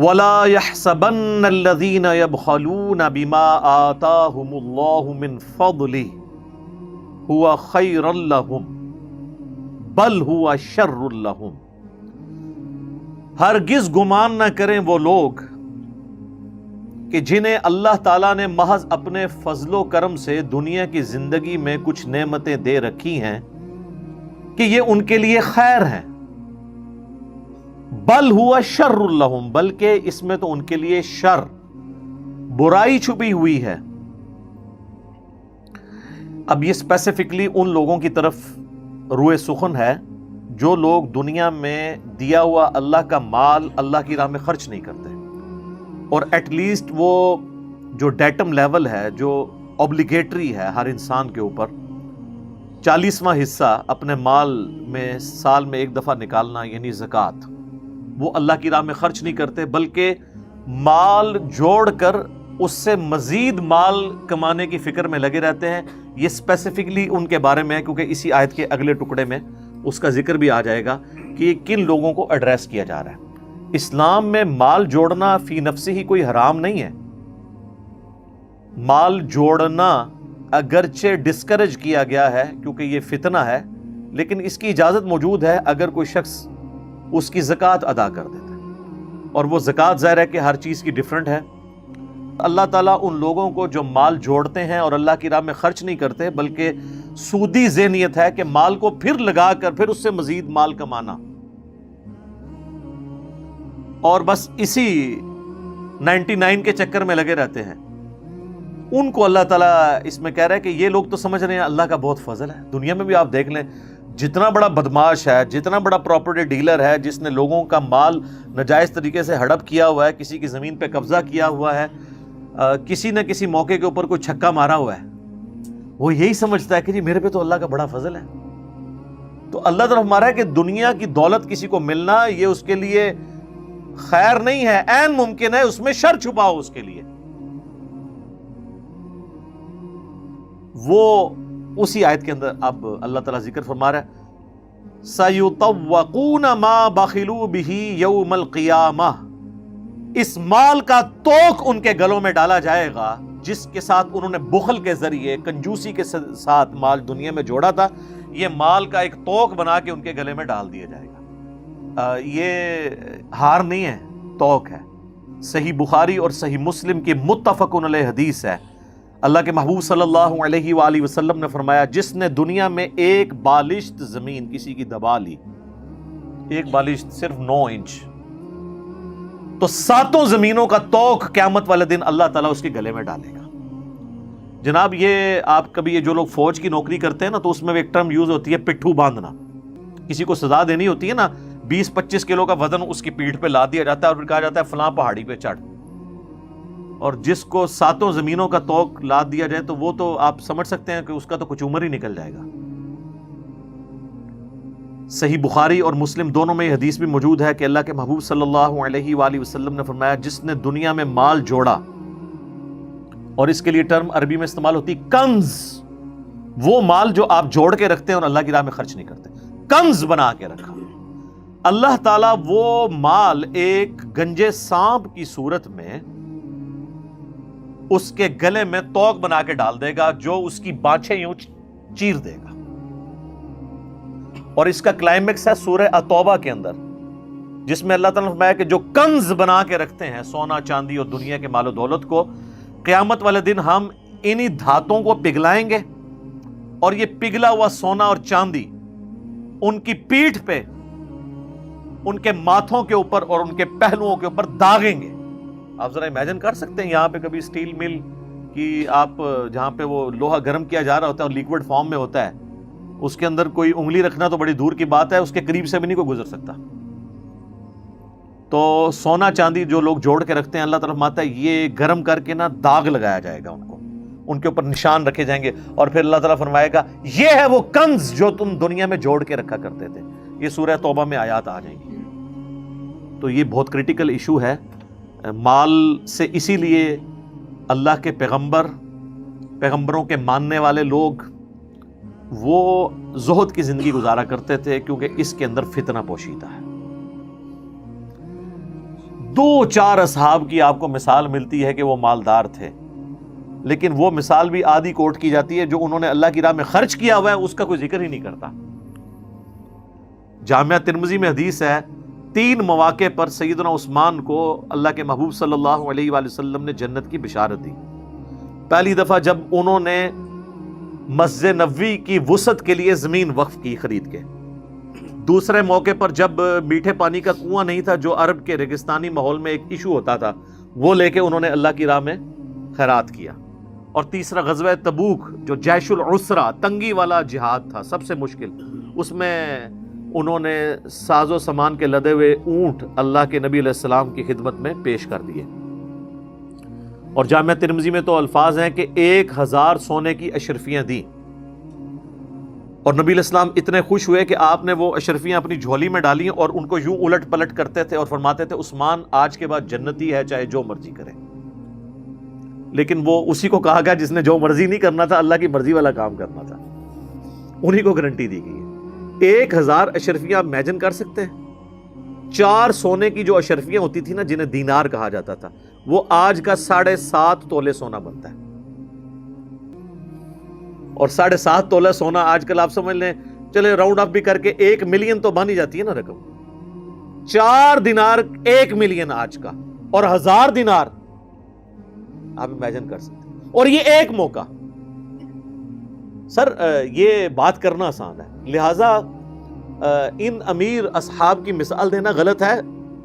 وَلَا يَحْسَبَنَّ الَّذِينَ يَبْخَلُونَ بِمَا آتَاهُمُ اللَّهُ مِنْ فَضْلِهِ هُوَ خَيْرًا لَهُمْ بَلْ هُوَ شَرٌّ لَهُمْ۔ ہرگز گمان نہ کریں وہ لوگ کہ جنہیں اللہ تعالیٰ نے محض اپنے فضل و کرم سے دنیا کی زندگی میں کچھ نعمتیں دے رکھی ہیں کہ یہ ان کے لیے خیر ہیں، بل ہوا شر لہم، بلکہ اس میں تو ان کے لیے شر، برائی چھپی ہوئی ہے۔ اب یہ اسپیسیفکلی ان لوگوں کی طرف روئے سخن ہے جو لوگ دنیا میں دیا ہوا اللہ کا مال اللہ کی راہ میں خرچ نہیں کرتے، اور ایٹ لیسٹ وہ جو ڈیٹم لیول ہے جو اوبلیگیٹری ہے ہر انسان کے اوپر، 40واں حصہ اپنے مال میں سال میں ایک دفعہ نکالنا یعنی زکوٰۃ، وہ اللہ کی راہ میں خرچ نہیں کرتے بلکہ مال جوڑ کر اس سے مزید مال کمانے کی فکر میں لگے رہتے ہیں۔ یہ اسپیسیفکلی ان کے بارے میں ہے کیونکہ اسی آیت کے اگلے ٹکڑے میں اس کا ذکر بھی آ جائے گا کہ کن لوگوں کو ایڈریس کیا جا رہا ہے۔ اسلام میں مال جوڑنا فی نفسی ہی کوئی حرام نہیں ہے، مال جوڑنا اگرچہ ڈسکریج کیا گیا ہے کیونکہ یہ فتنہ ہے، لیکن اس کی اجازت موجود ہے اگر کوئی شخص اس کی زکوٰۃ ادا کر دیتا ہے، اور وہ زکوٰۃ ظاہر ہے کہ ہر چیز کی ڈیفرنٹ ہے۔ اللہ تعالیٰ ان لوگوں کو جو مال جوڑتے ہیں اور اللہ کی راہ میں خرچ نہیں کرتے بلکہ سودی ذہنیت ہے کہ مال کو پھر لگا کر پھر اس سے مزید مال کمانا، اور بس اسی 99 کے چکر میں لگے رہتے ہیں، ان کو اللہ تعالیٰ اس میں کہہ رہا ہے کہ یہ لوگ تو سمجھ رہے ہیں اللہ کا بہت فضل ہے۔ دنیا میں بھی آپ دیکھ لیں، جتنا بڑا بدماش ہے، جتنا بڑا پراپرٹی ڈیلر ہے جس نے لوگوں کا مال ناجائز طریقے سے ہڑپ کیا ہوا ہے، کسی کی زمین پہ قبضہ کیا ہوا ہے، کسی نہ کسی موقع کے اوپر کوئی چھکا مارا ہوا ہے، وہ یہی سمجھتا ہے کہ جی میرے پہ تو اللہ کا بڑا فضل ہے۔ تو اللہ تعالیٰ ہمارا ہے کہ دنیا کی دولت کسی کو ملنا یہ اس کے لیے خیر نہیں ہے، عین ممکن ہے اس میں شر چھپا ہو اس کے لیے۔ وہ اسی آیت کے اندر اب اللہ تعالیٰ ذکر فرما رہا ہے، سَيُطَوَّقُونَ مَا بَخِلُوا بِهِ يَوْمَ الْقِيَامَةِ، اس مال کا توق ان کے گلوں میں ڈالا جائے گا جس کے ساتھ انہوں نے بخل کے ذریعے، کنجوسی کے ساتھ مال دنیا میں جوڑا تھا، یہ مال کا ایک توق بنا کے ان کے گلے میں ڈال دیا جائے گا۔ یہ ہار نہیں ہے، توق ہے۔ صحیح بخاری اور صحیح مسلم کی متفقن علیہ حدیث ہے، اللہ کے محبوب صلی اللہ علیہ وآلہ وسلم نے فرمایا، جس نے دنیا میں ایک بالشت زمین کسی کی دبا لی، ایک بالشت صرف 9 انچ، تو 7 زمینوں کا توق قیامت والے دن اللہ تعالیٰ اس کے گلے میں ڈالے گا۔ جناب یہ آپ کبھی یہ جو لوگ فوج کی نوکری کرتے ہیں نا، تو اس میں ایک ٹرم یوز ہوتی ہے پٹھو باندھنا۔ کسی کو سزا دینی ہوتی ہے نا، 20-25 کلو کا وزن اس کی پیٹھ پہ لا دیا جاتا ہے اور پھر کہا جاتا ہے فلاں پہاڑی پہ چڑھ، اور جس کو 7 زمینوں کا توق لا دیا جائے تو وہ تو آپ سمجھ سکتے ہیں کہ اس کا تو کچھ عمر ہی نکل جائے گا۔ صحیح بخاری اور مسلم دونوں میں یہ حدیث بھی موجود ہے کہ اللہ کے محبوب صلی اللہ علیہ وآلہ وسلم نے فرمایا، جس نے دنیا میں مال جوڑا، اور اس کے لیے ٹرم عربی میں استعمال ہوتی کنز، وہ مال جو آپ جوڑ کے رکھتے ہیں اور اللہ کی راہ میں خرچ نہیں کرتے، کنز بنا کے رکھا، اللہ تعالیٰ وہ مال ایک گنجے سانپ کی صورت میں اس کے گلے میں توق بنا کے ڈال دے گا جو اس کی بانچیں یوں چیر دے گا۔ اور اس کا کلائمیکس ہے سورہ التوبہ کے اندر، جس میں اللہ تعالیٰ نے فرمایا کہ جو کنز بنا کے رکھتے ہیں سونا چاندی اور دنیا کے مال و دولت کو، قیامت والے دن ہم انہی دھاتوں کو پگھلائیں گے، اور یہ پگھلا ہوا سونا اور چاندی ان کی پیٹھ پہ، ان کے ماتھوں کے اوپر اور ان کے پہلوؤں کے اوپر داغیں گے۔ آپ ذرا امیجن کر سکتے ہیں یہاں پہ کبھی سٹیل مل کی آپ جہاں پہ وہ لوہا گرم کیا جا رہا ہوتا ہے اور لیکوڈ فارم میں ہوتا ہے، اس کے اندر کوئی انگلی رکھنا تو بڑی دور کی بات ہے، اس کے قریب سے بھی نہیں کوئی گزر سکتا۔ تو سونا چاندی جو لوگ جوڑ کے رکھتے ہیں، اللہ تعالیٰ فرماتا ہے یہ گرم کر کے نا داغ لگایا جائے گا ان کو، ان کے اوپر نشان رکھے جائیں گے، اور پھر اللہ تعالیٰ فرمائے گا یہ ہے وہ کنز جو تم دنیا میں جوڑ کے رکھا کرتے تھے۔ یہ سورہ توبہ میں آیات آ جائیں گی۔ تو یہ بہت کریٹیکل ایشو ہے مال سے، اسی لیے اللہ کے پیغمبروں کے ماننے والے لوگ وہ زہد کی زندگی گزارا کرتے تھے، کیونکہ اس کے اندر فتنہ پوشیدہ ہے۔ دو چار اصحاب کی آپ کو مثال ملتی ہے کہ وہ مالدار تھے، لیکن وہ مثال بھی آدھی کوٹ کی جاتی ہے، جو انہوں نے اللہ کی راہ میں خرچ کیا ہوا ہے اس کا کوئی ذکر ہی نہیں کرتا۔ جامعہ ترمذی میں حدیث ہے، 3 مواقع پر سیدنا عثمان کو اللہ کے محبوب صلی اللہ علیہ وآلہ وسلم نے جنت کی بشارت دی۔ پہلی دفعہ جب انہوں نے مسجد نبوی کی وسعت کے لیے زمین وقف کی خرید کے، دوسرے موقع پر جب میٹھے پانی کا کنواں نہیں تھا جو عرب کے ریگستانی ماحول میں ایک ایشو ہوتا تھا، وہ لے کے انہوں نے اللہ کی راہ میں خیرات کیا، اور تیسرا غزوہ تبوک جو جیش العسرہ تنگی والا جہاد تھا سب سے مشکل، اس میں انہوں نے ساز و سامان کے لدے ہوئے اونٹ اللہ کے نبی علیہ السلام کی خدمت میں پیش کر دیے۔ اور جامعہ ترمذی میں تو الفاظ ہیں کہ 1000 سونے کی اشرفیاں دیں، اور نبی علیہ السلام اتنے خوش ہوئے کہ آپ نے وہ اشرفیاں اپنی جھولی میں ڈالی اور ان کو یوں الٹ پلٹ کرتے تھے اور فرماتے تھے عثمان آج کے بعد جنتی ہے، چاہے جو مرضی کرے۔ لیکن وہ اسی کو کہا گیا جس نے جو مرضی نہیں کرنا تھا، اللہ کی مرضی والا کام کرنا تھا، انہی کو گارنٹی دی گئی ہے۔ 1000 اشرفیاں آپ امیجن کر سکتے ہیں؟ 4 سونے کی جو اشرفیاں ہوتی تھی نا، جنہیں دینار کہا جاتا تھا، وہ آج کا 7.5 تولے سونا بنتا ہے، اور 7.5 تولے سونا آج کل آپ سمجھ لیں، چلے راؤنڈ اپ بھی کر کے 1 ملین تو بن ہی جاتی ہے نا رقم۔ 4 دینار 1 ملین آج کا، اور 1000 دینار آپ امیجن کر سکتے ہیں، اور یہ ایک موقع۔ سر یہ بات کرنا آسان ہے، لہٰذا ان امیر اصحاب کی مثال دینا غلط ہے،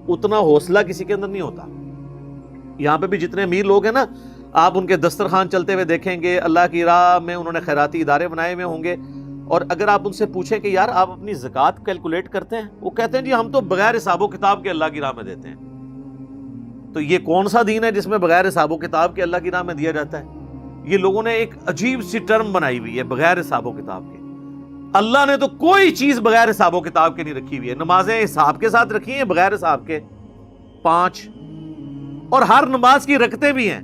اتنا حوصلہ کسی کے اندر نہیں ہوتا۔ یہاں پہ بھی جتنے امیر لوگ ہیں نا، آپ ان کے دسترخوان چلتے ہوئے دیکھیں گے، اللہ کی راہ میں انہوں نے خیراتی ادارے بنائے ہوئے ہوں گے، اور اگر آپ ان سے پوچھیں کہ یار آپ اپنی زکوٰۃ کیلکولیٹ کرتے ہیں، وہ کہتے ہیں جی ہم تو بغیر حساب و کتاب کے اللہ کی راہ میں دیتے ہیں۔ تو یہ کون سا دین ہے جس میں بغیر حساب و کتاب کے اللہ کی راہ میں دیا جاتا ہے؟ یہ لوگوں نے ایک عجیب سی ٹرم بنائی ہوئی ہے، بغیر حساب و کتاب کے۔ اللہ نے تو کوئی چیز بغیر حساب و کتاب کے نہیں رکھی ہوئی ہے۔ نمازیں حساب کے ساتھ رکھی ہیں، بغیر حساب کے 5، اور ہر نماز کی رکعتیں بھی ہیں۔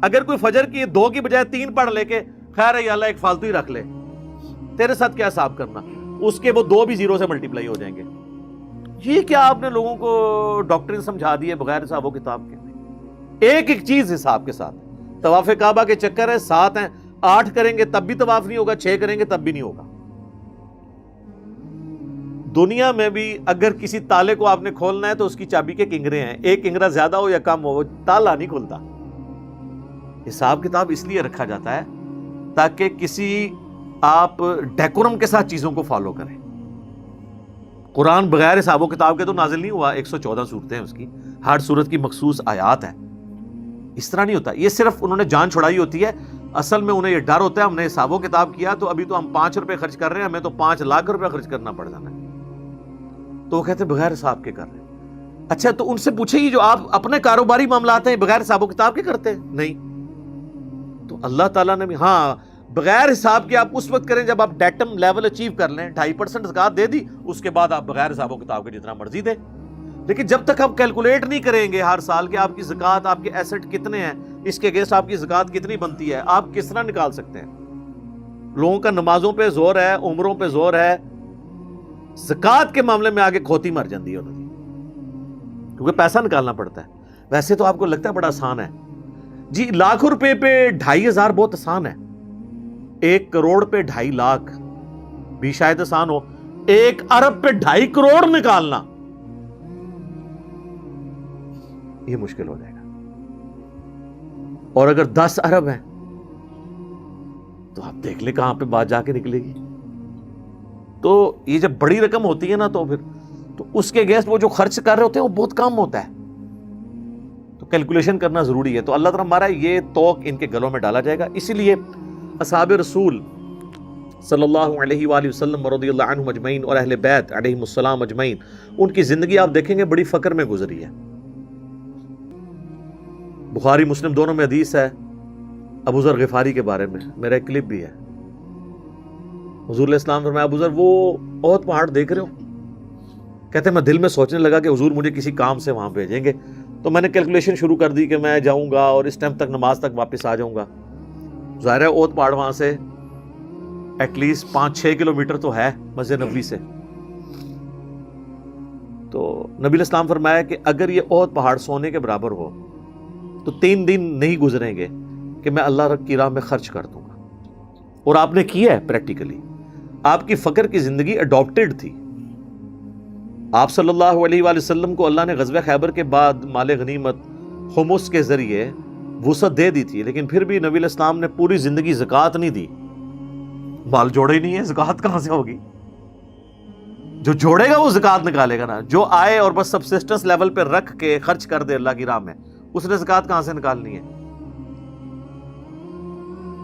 اگر کوئی فجر کی 2 کی بجائے 3 پڑھ لے کے خیر ہے یا اللہ ایک فالتو ہی رکھ لے، تیرے ساتھ کیا حساب کرنا، اس کے وہ 2 بھی 0 سے ملٹیپلائی ہو جائیں گے۔ یہ کیا آپ نے لوگوں کو ڈاکٹرن سمجھا دی ہے بغیر حساب و کتاب کے؟ ایک ایک چیز حساب کے ساتھ۔ طواف کعبہ کے چکر ہے 7 ہیں، 8 کریں گے تب بھی طواف نہیں ہوگا، 6 کریں گے تب بھی نہیں ہوگا۔ دنیا میں بھی اگر کسی تالے کو آپ نے کھولنا ہے تو اس کی چابی کے کنگرے ہیں، ایک کنگرا زیادہ ہو یا کم ہو، وہ تالا نہیں کھلتا۔ حساب کتاب اس لیے رکھا جاتا ہے تاکہ کسی آپ ڈیکورم کے ساتھ چیزوں کو فالو کریں۔ قرآن بغیر حساب و کتاب کے تو نازل نہیں ہوا، 114 صورتیں ہیں اس کی، ہر صورت کی مخصوص آیات ہے۔ اس طرح نہیں ہوتا، یہ صرف انہوں نے جان چھڑائی ہوتی ہے، اصل میں انہیں یہ ڈر ہوتا ہے ہم نے حساب و کتاب کیا تو ابھی تو ہم 5 روپے خرچ کر رہے ہیں، ہمیں تو 5 لاکھ روپے خرچ کرنا پڑ جانا ہے، تو وہ کہتے ہیں بغیر حساب کے کر رہے ہیں۔ اچھا تو ان سے پوچھیں یہ جو آپ اپنے کاروباری معاملات ہیں بغیر حساب و کتاب کے کرتے ہیں؟ نہیں۔ تو اللہ تعالیٰ نے بھی ہاں بغیر حساب کے آپ اس وقت کریں جب آپ ڈیٹم لیول اچیو کر لیں، 2.5% زکوٰۃ دے دی، اس کے بعد آپ بغیر حساب و کتاب کے جتنا مرضی دیں۔ لیکن جب تک آپ کیلکولیٹ نہیں کریں گے ہر سال کہ آپ کی زکوٰۃ، آپ کے ایسٹ کتنے ہیں، اس کے اگینسٹ آپ کی زکوٰۃ کتنی بنتی ہے، آپ کس طرح نکال سکتے ہیں؟ لوگوں کا نمازوں پہ زور ہے، عمروں پہ زور ہے، زکوٰۃ کے معاملے میں آگے کھوتی مر جاتی ہے انہوں نے، کیونکہ پیسہ نکالنا پڑتا ہے۔ ویسے تو آپ کو لگتا ہے بڑا آسان ہے جی، 1,00,000 روپے پہ 2,500 بہت آسان ہے، 1 کروڑ پہ 2.5 لاکھ بھی شاید آسان ہو، 1 ارب پہ 2.5 کروڑ نکالنا یہ مشکل ہو جائے گا، اور اگر 10 ارب ہیں تو آپ دیکھ لیں کہاں پہ بات جا کے نکلے گی۔ تو یہ جب بڑی رقم ہوتی ہے نا تو پھر تو اس کے اگینسٹ وہ جو خرچ کر رہے ہوتے ہیں وہ بہت کم ہوتا ہے، تو کیلکولیشن کرنا ضروری ہے۔ تو اللہ تعالیٰ ہمارا یہ توق ان کے گلوں میں ڈالا جائے گا۔ اسی لیے اصحاب رسول صلی اللہ علیہ وآلہ وسلم رضی اللہ عنہم اجمعین اور اہل بیت علیہم السلام اجمعین، ان کی زندگی آپ دیکھیں گے بڑی فقر میں گزری ہے۔ بخاری مسلم دونوں میں حدیث ہے ابو ذر غفاری کے بارے میں، میرا ایک کلپ بھی ہے۔ حضور علیہ السلام فرمایا ابو ذر وہ احد پہاڑ دیکھ رہے ہو؟ کہتے ہیں میں دل میں سوچنے لگا کہ حضور مجھے کسی کام سے وہاں بھیجیں گے، تو میں نے کیلکولیشن شروع کر دی کہ میں جاؤں گا اور اس ٹائم تک نماز تک واپس آ جاؤں گا۔ ظاہر ہے احد پہاڑ وہاں سے ایٹ لیسٹ 5-6 کلومیٹر تو ہے مسجد نبوی سے۔ تو نبی علیہ السلام فرمایا کہ اگر یہ احد پہاڑ سونے کے برابر ہو تو 3 دن نہیں گزریں گے کہ میں اللہ کی راہ میں خرچ کر دوں گا. اور آپ نے کیا ہے پریکٹیکلی. آپ کی فقر کی زندگی اڈاپٹڈ تھی. آپ صلی اللہ علیہ وآلہ وسلم کو اللہ نے غزوہ خیبر کے بعد مال غنیمت خمس کے ذریعے وسعت دے دی تھی، لیکن پھر بھی نبی علیہ السلام نے پوری زندگی زکوٰۃ نہیں دی. مال جوڑے ہی نہیں ہے، زکوٰۃ کہاں سے ہوگی؟ جو جوڑے گا وہ زکوٰۃ نکالے گا نا. جو آئے اور بس سبسسٹنس لیول پہ رکھ کے خرچ کر دے اللہ کی راہ میں، اس نے زکوٰۃ کہاں سے نکالنی ہے؟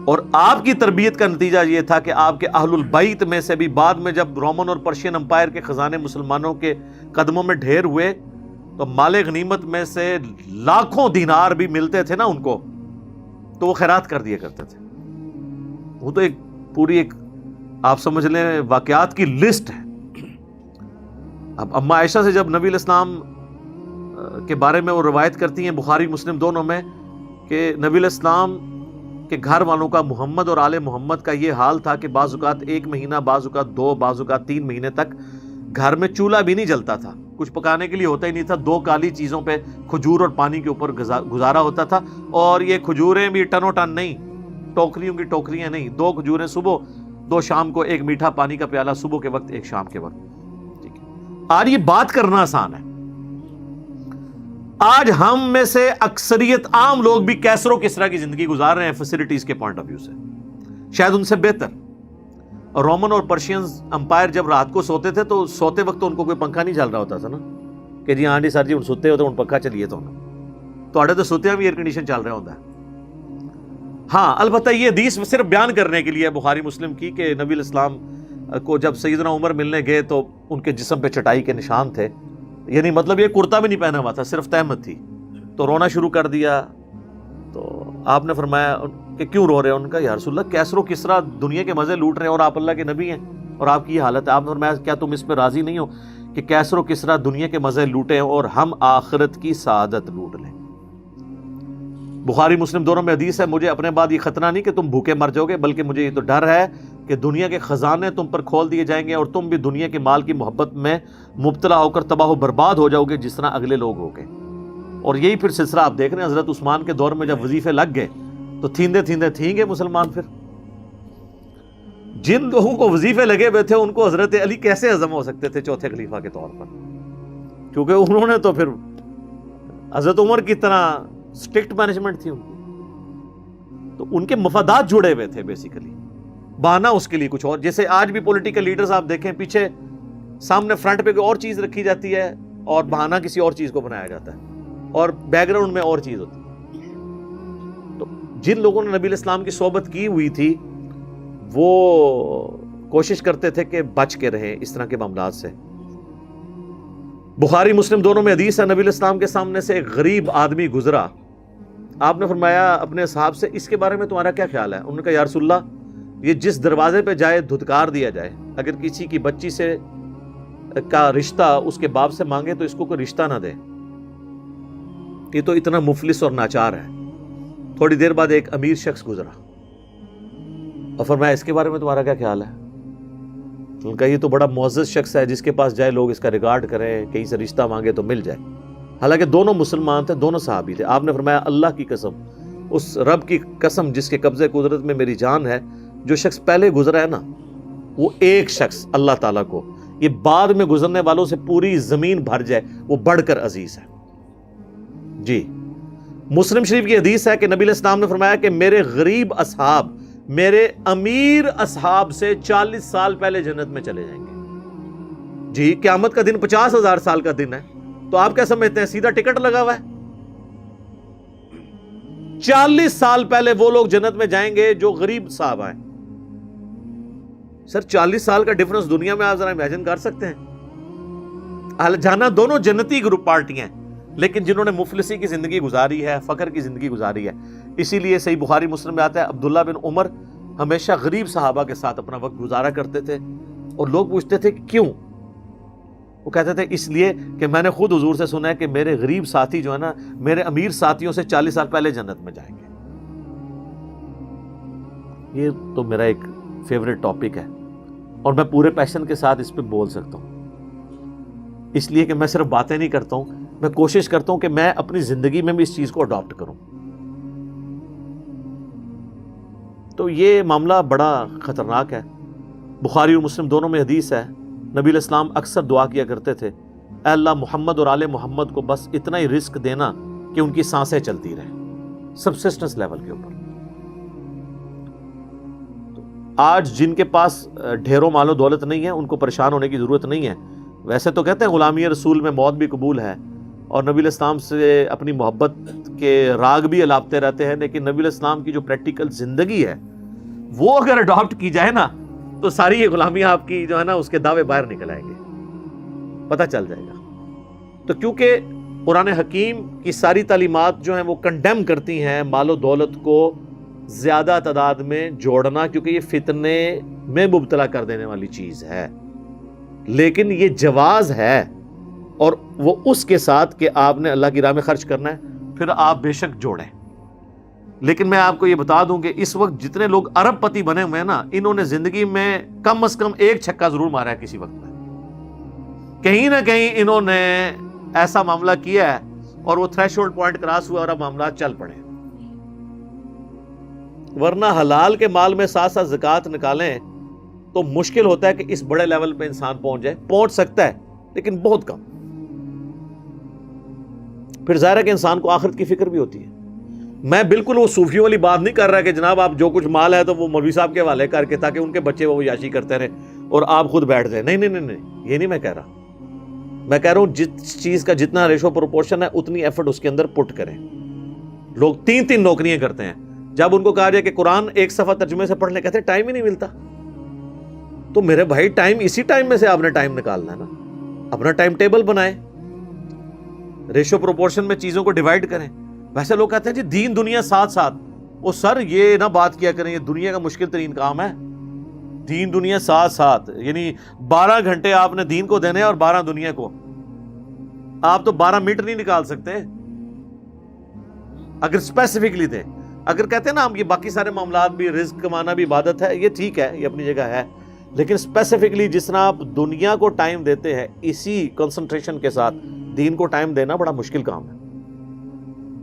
اور آپ کی تربیت کا نتیجہ یہ تھا کہ آپ کے اہل البیت میں سے بھی بعد میں جب رومن اور پرشین امپائر کے خزانے مسلمانوں کے قدموں میں ڈھیر ہوئے تو مال غنیمت میں سے لاکھوں دینار بھی ملتے تھے نا ان کو، تو وہ خیرات کر دیا کرتے تھے. وہ تو ایک پوری آپ سمجھ لیں واقعات کی لسٹ ہے. اب اما عائشہ سے جب نبی علیہ السلام کے بارے میں وہ روایت کرتی ہیں بخاری مسلم دونوں میں کہ نبی علیہ السلام کہ گھر والوں کا محمد اور آل محمد کا یہ حال تھا کہ بعض اوقات 1 مہینہ، بعض اوقات 2، بعض اوقات 3 مہینے تک گھر میں چولہا بھی نہیں جلتا تھا، کچھ پکانے کے لیے ہوتا ہی نہیں تھا. 2 کالی چیزوں پہ کھجور اور پانی کے اوپر گزارا ہوتا تھا. اور یہ کھجوریں بھی ٹنوں ٹن نہیں، ٹوکریوں کی ٹوکریاں نہیں. 2 کھجوریں صبح، 2 شام کو، 1 میٹھا پانی کا پیالہ صبح کے وقت، 1 شام کے وقت. ٹھیک ہے. آج یہ بات کرنا آسان ہے. آج ہم میں سے اکثریت عام لوگ بھی کیسر و کسرا کی زندگی گزار رہے ہیں فیسلٹیز کے پوائنٹ آف ویو سے، شاید ان سے بہتر. اور رومن اور پرشینز امپائر جب رات کو سوتے تھے تو سوتے وقت ان کو کوئی پنکھا نہیں چل رہا ہوتا تھا نا کہ جی ہاں جی سر جی ہوں سوتے ہوتے ہوں پنکھا چلیے تو اڑے تو سوتے بھی ایئر کنڈیشن چل رہا ہوتا ہے. ہاں البتہ یہ حدیث صرف بیان کرنے کے لیے بخاری مسلم کی کہ نبی علیہ السلام کو جب سیدنا عمر ملنے گئے تو ان کے جسم پہ چٹائی کے نشان تھے، یعنی مطلب یہ کرتا بھی نہیں پہنا ہوا تھا، صرف تہمت تھی. تو رونا شروع کر دیا. تو آپ نے فرمایا کہ کیوں رو رہے ہیں؟ ان کا یا رسول اللہ کیسر و کسرا دنیا کے مزے لوٹ رہے ہیں اور آپ اللہ کے نبی ہیں اور آپ کی یہ حالت ہے. آپ نے فرمایا کیا تم اس پہ راضی نہیں ہو کہ کیسر و کسرا دنیا کے مزے لوٹیں اور ہم آخرت کی سعادت لوٹ لیں؟ بخاری مسلم دونوں میں حدیث ہے، مجھے اپنے بعد یہ خطرہ نہیں کہ تم بھوکے مر جاؤ گے، بلکہ مجھے یہ تو ڈر ہے کہ دنیا کے خزانے تم پر کھول دیے جائیں گے اور تم بھی دنیا کے مال کی محبت میں مبتلا ہو کر تباہ و برباد ہو جاؤ گے جس طرح اگلے لوگ ہو گئے. اور یہی پھر سلسلہ آپ دیکھ رہے ہیں. حضرت عثمان کے دور میں جب وظیفے لگ گئے تو تھیندے تھیندے تھیں گے مسلمان. پھر جن لوگوں کو وظیفے لگے ہوئے تھے ان کو حضرت علی کیسے ہضم ہو سکتے تھے چوتھے خلیفہ کے طور پر؟ کیونکہ انہوں نے تو پھر حضرت عمر کی طرح اسٹرکٹ مینجمنٹ تھی ان کی، تو ان کے مفادات جڑے ہوئے تھے بیسیکلی. بہانہ اس کے لیے کچھ اور، جیسے آج بھی پولیٹیکل لیڈرز آپ دیکھیں پیچھے سامنے فرنٹ پہ کوئی اور چیز رکھی جاتی ہے اور بہانہ کسی اور چیز کو بنایا جاتا ہے اور بیک گراؤنڈ میں اور چیز ہوتی ہے. تو جن لوگوں نے نبی علیہ السلام کی صحبت کی ہوئی تھی وہ کوشش کرتے تھے کہ بچ کے رہیں اس طرح کے معاملات سے. بخاری مسلم دونوں میں حدیث ہے، نبی علیہ السلام کے سامنے سے ایک غریب آدمی گزرا. آپ نے فرمایا اپنے صحاب سے اس کے بارے میں تمہارا کیا خیال ہے؟ انہوں نے کہا یا رسول اللہ یہ جس دروازے پہ جائے دھتکار دیا جائے. اگر کسی کی بچی سے کا رشتہ اس کے باپ سے مانگے تو اس کو کوئی رشتہ نہ دے، یہ تو اتنا مفلس اور ناچار ہے. تھوڑی دیر بعد ایک امیر شخص گزرا اور فرمایا اس کے بارے میں تمہارا کیا خیال ہے؟ ان کا یہ تو بڑا معزز شخص ہے، جس کے پاس جائے لوگ اس کا ریگارڈ کریں، کہیں سے رشتہ مانگے تو مل جائے. حالانکہ دونوں مسلمان تھے، دونوں صحابی تھے. آپ نے فرمایا اللہ کی قسم، اس رب کی قسم جس کے قبضے قدرت میں میری جان ہے، جو شخص پہلے گزرا ہے نا وہ ایک شخص اللہ تعالیٰ کو یہ بعد میں گزرنے والوں سے پوری زمین بھر جائے وہ بڑھ کر عزیز ہے. جی مسلم شریف کی حدیث ہے کہ نبی علیہ السلام نے فرمایا کہ میرے غریب اصحاب میرے امیر اصحاب سے 40 سال پہلے جنت میں چلے جائیں گے. جی قیامت کا دن 50,000 سال کا دن ہے، تو آپ کیا سمجھتے ہیں سیدھا ٹکٹ لگا ہوا ہے؟ 40 سال پہلے وہ لوگ جنت میں جائیں گے جو غریب صاحب ہیں. سر 40 سال کا ڈیفرنس دنیا میں آپ ذرا امیجن کر سکتے ہیں؟ جانا دونوں جنتی گروپ پارٹیاں ہیں، لیکن جنہوں نے مفلسی کی زندگی گزاری ہے، فقر کی زندگی گزاری ہے. اسی لیے صحیح بخاری مسلم میں آتا ہے عبداللہ بن عمر ہمیشہ غریب صحابہ کے ساتھ اپنا وقت گزارا کرتے تھے. اور لوگ پوچھتے تھے کہ کیوں؟ وہ کہتے تھے اس لیے کہ میں نے خود حضور سے سنا ہے کہ میرے غریب ساتھی جو ہے نا میرے امیر ساتھیوں سے 40 سال پہلے جنت میں جائیں گے. یہ تو میرا ایک فیوریٹ ٹاپک ہے اور میں پورے پیشن کے ساتھ اس پہ بول سکتا ہوں. اس لیے کہ میں صرف باتیں نہیں کرتا ہوں، میں کوشش کرتا ہوں کہ میں اپنی زندگی میں بھی اس چیز کو اڈاپٹ کروں. تو یہ معاملہ بڑا خطرناک ہے. بخاری اور مسلم دونوں میں حدیث ہے، نبی علیہ السلام اکثر دعا کیا کرتے تھے، اے اللہ محمد اور آل محمد کو بس اتنا ہی رزق دینا کہ ان کی سانسیں چلتی رہیں، سبسسٹنس لیول کے اوپر. آج جن کے پاس ڈھیروں مال و دولت نہیں ہے ان کو پریشان ہونے کی ضرورت نہیں ہے. ویسے تو کہتے ہیں غلامی رسول میں موت بھی قبول ہے، اور نبی علیہ السلام سے اپنی محبت کے راگ بھی الاپتے رہتے ہیں، لیکن نبی علیہ السلام کی جو پریکٹیکل زندگی ہے وہ اگر اڈاپٹ کی جائے نا تو ساری یہ غلامیاں آپ کی جو ہے نا اس کے دعوے باہر نکل آئیں گے، پتہ چل جائے گا. تو کیونکہ قرآن حکیم کی ساری تعلیمات جو ہیں وہ کنڈیم کرتی ہیں مال و دولت کو زیادہ تعداد میں جوڑنا، کیونکہ یہ فتنے میں مبتلا کر دینے والی چیز ہے. لیکن یہ جواز ہے، اور وہ اس کے ساتھ کہ آپ نے اللہ کی راہ میں خرچ کرنا ہے، پھر آپ بے شک جوڑیں. لیکن میں آپ کو یہ بتا دوں کہ اس وقت جتنے لوگ ارب پتی بنے ہوئے ہیں نا، انہوں نے زندگی میں کم از کم ایک چھکا ضرور مارا ہے کسی وقت میں. کہیں نہ کہیں انہوں نے ایسا معاملہ کیا ہے اور وہ تھریش ہولڈ پوائنٹ کراس ہوا اور اب معاملات چل پڑے. ورنہ حلال کے مال میں ساتھ ساتھ زکوٰۃ نکالیں تو مشکل ہوتا ہے کہ اس بڑے لیول پہ انسان پہنچ جائے. پہنچ سکتا ہے لیکن بہت کم. پھر ظاہر ہے کہ انسان کو آخرت کی فکر بھی ہوتی ہے. میں بالکل وہ صوفیوں والی بات نہیں کر رہا کہ جناب آپ جو کچھ مال ہے تو وہ مولوی صاحب کے حوالے کر کے تاکہ ان کے بچے وہ یاشی کرتے رہیں اور آپ خود بیٹھ جائیں. نہیں، یہ نہیں میں کہہ رہا. میں کہہ رہا ہوں جس چیز کا جتنا ریشو پروپورشن ہے اتنی ایفرٹ اس کے اندر پٹ کریں. لوگ 3 نوکریاں کرتے ہیں. جب ان کو کہا جائے کہ قرآن ایک صفحہ ترجمے سے پڑھنے کہتے ہیں ٹائم ہی نہیں ملتا. تو میرے بھائی ٹائم اسی ٹائم میں سے آپ نے ٹائم نکالنا ہے نا. اپنا ٹائم ٹیبل بنائیں، ریشو پروپورشن میں چیزوں کو ڈیوائڈ کریں. ویسے لوگ کہتے ہیں جی دین دنیا ساتھ ساتھ. وہ سر یہ نہ بات کیا کریں، یہ دنیا کا مشکل ترین کام ہے. دین دنیا ساتھ ساتھ یعنی 12 گھنٹے آپ نے دین کو دینے اور 12 دنیا کو. آپ تو 12 منٹ نہیں نکال سکتے اگر اسپیسیفکلی دیں. اگر کہتے ہیں نا ہم یہ باقی سارے معاملات بھی، رزق کمانا بھی عبادت ہے، یہ ٹھیک ہے، یہ اپنی جگہ ہے، لیکن اسپیسیفکلی جس طرح آپ دنیا کو ٹائم دیتے ہیں اسی کنسنٹریشن کے ساتھ دین کو ٹائم دینا بڑا مشکل کام ہے.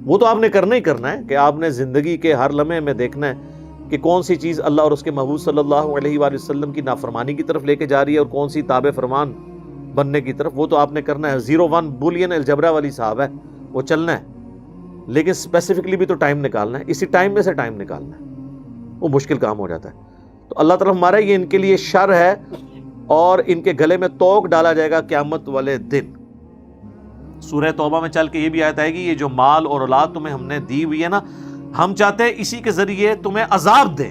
وہ تو آپ نے کرنا ہی کرنا ہے کہ آپ نے زندگی کے ہر لمحے میں دیکھنا ہے کہ کون سی چیز اللہ اور اس کے محبوب صلی اللہ علیہ وآلہ وسلم کی نافرمانی کی طرف لے کے جا رہی ہے اور کون سی تابع فرمان بننے کی طرف. وہ تو آپ نے کرنا ہے. 0-1 بولین الجبرا والی صاحب ہے، وہ چلنا ہے. لیکن اسپیسیفکلی بھی تو ٹائم نکالنا ہے، اسی ٹائم میں سے ٹائم نکالنا ہے. وہ مشکل کام ہو جاتا ہے. تو اللہ تعالیٰ ہمارا یہ ان کے لیے شر ہے اور ان کے گلے میں توق ڈالا جائے گا قیامت والے دن. سورہ توبہ میں چل کے یہ بھی آیت آئے گی، یہ جو مال اور اولاد تمہیں ہم نے دی ہوئی ہے نا، ہم چاہتے ہیں اسی کے ذریعے تمہیں عذاب دیں.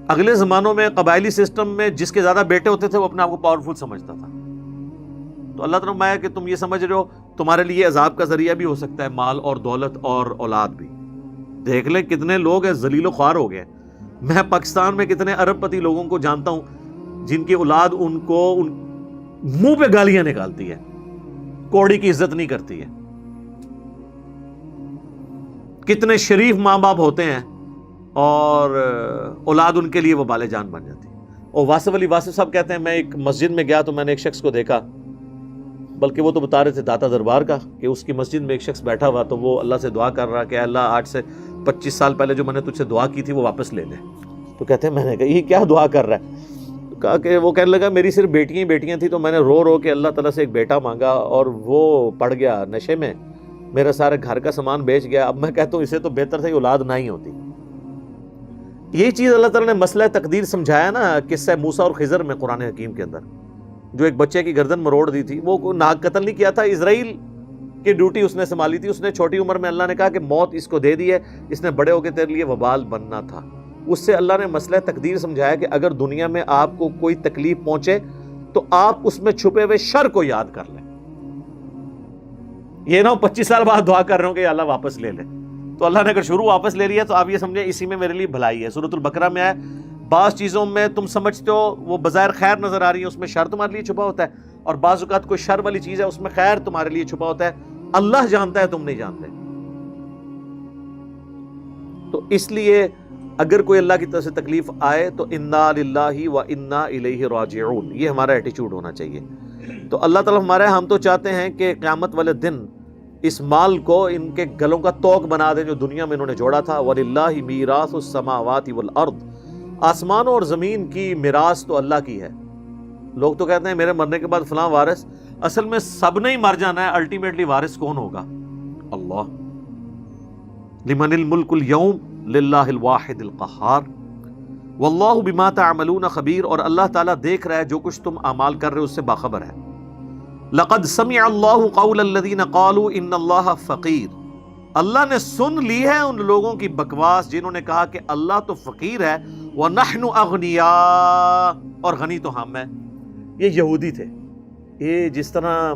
اگلے زمانوں میں قبائلی سسٹم میں جس کے زیادہ بیٹے ہوتے تھے وہ اپنے آپ کو پاورفل سمجھتا تھا. تو اللہ تعالیٰ فرمایا کہ تم یہ سمجھ رہے ہو تمہارے لیے عذاب کا ذریعہ بھی ہو سکتا ہے مال اور دولت اور اولاد بھی. دیکھ لیں کتنے لوگ ہیں ذلیل و خوار ہو گئے. میں پاکستان میں کتنے ارب پتی لوگوں کو جانتا ہوں جن کی اولاد ان کو منہ پہ گالیاں نکالتی ہے، کوڑی کی عزت نہیں کرتی ہے. کتنے شریف ماں باپ ہوتے ہیں اور اولاد ان کے لیے وہ بالے جان بن جاتی ہے. اور واصف علی واصف صاحب کہتے ہیں میں ایک مسجد میں گیا تو میں نے ایک شخص کو دیکھا، بلکہ وہ تو بتا رہے تھے داتا دربار کا، کہ اس کی مسجد میں ایک شخص بیٹھا ہوا تو وہ اللہ سے دعا کر رہا کہ اللہ آج سے 25 سال پہلے جو میں نے تجھ سے دعا کی تھی وہ واپس لے لے. تو کہتے ہیں میں نے کہا یہ کیا دعا کر رہا ہے؟ کہا کہ وہ کہنے لگا میری صرف بیٹیاں تھیں تو میں نے رو رو کے اللہ تعالیٰ سے ایک بیٹا مانگا اور وہ پڑ گیا نشے میں، میرا سارے گھر کا سامان بیچ گیا. اب میں کہتا ہوں اسے تو بہتر تھا اولاد نہ ہی ہوتی. یہی چیز اللہ تعالیٰ نے مسئلہ تقدیر سمجھایا نا قصہ موسیٰ اور خضر میں قرآن حکیم کے اندر. جو ایک بچے کی گردن مروڑ دی تھی، وہ ناک قتل نہیں کیا تھا، اسرائیل کی ڈیوٹی اس نے سنبھالی تھی. اس نے چھوٹی عمر میں اللہ نے کہا کہ موت اس کو دے دی ہے، اس نے بڑے ہو کے تیرے لیے وبال بننا تھا. اس سے اللہ نے مسئلہ تقدیر سمجھایا کہ اگر دنیا میں آپ کو کوئی تکلیف پہنچے تو آپ اس میں چھپے ہوئے شر کو یاد کر لیں. یہ نہ 25 سال بعد دعا کر رہے ہوں کہ اللہ واپس لے لے. تو اللہ نے اگر شروع واپس لے لیا تو آپ یہ سمجھیں اسی میں میرے لیے بھلائی ہے. سورۃ البقرہ میں ہے بعض چیزوں میں تم سمجھتے ہو وہ بظاہر خیر نظر آ رہی ہے، اس میں شر تمہارے لیے چھپا ہوتا ہے، اور بعض اوقات کوئی شر والی چیز ہے اس میں خیر تمہارے لیے چھپا ہوتا ہے. اللہ جانتا ہے، تم نہیں جانتے. تو اس لیے اگر کوئی اللہ کی طرف سے تکلیف آئے تو انا للہ و انا الیہ راجعون، یہ ہمارا ایٹیچیوڈ ہونا چاہیے۔ تو اللہ تعالیٰ ہمارے ہم تو چاہتے ہیں کہ قیامت والے دن اس مال کو ان کے گلوں کا توق بنا دیں جو دنیا میں انہوں نے جوڑا تھا۔ وَلِلَّهِ مِيرَاثُ السَّمَاوَاتِ وَالْأَرْضِ، آسمانوں اور زمین کی میراث تو اللہ کی ہے۔ لوگ تو کہتے ہیں میرے مرنے کے بعد فلاں وارث، اصل میں سب نے ہی مر جانا ہے، الٹیمیٹلی وارث کون ہوگا؟ اللہ۔ لمن الملک اليوم للہ الواحد القہار واللہ بما تعملون خبیر، اور اللہ تعالیٰ دیکھ رہا ہے جو کچھ تم اعمال کر رہے ہو اس سے باخبر ہے۔ لقد سمع اللہ قول الذین قالوا ان اللہ فقیر، اللہ نے سن لی ہے ان لوگوں کی بکواس جنہوں نے کہا کہ اللہ تو فقیر ہے، وَنَحْنُ أَغْنِيَاء، اور غنی تو ہم ہیں۔ یہ یہودی تھے، یہ جس طرح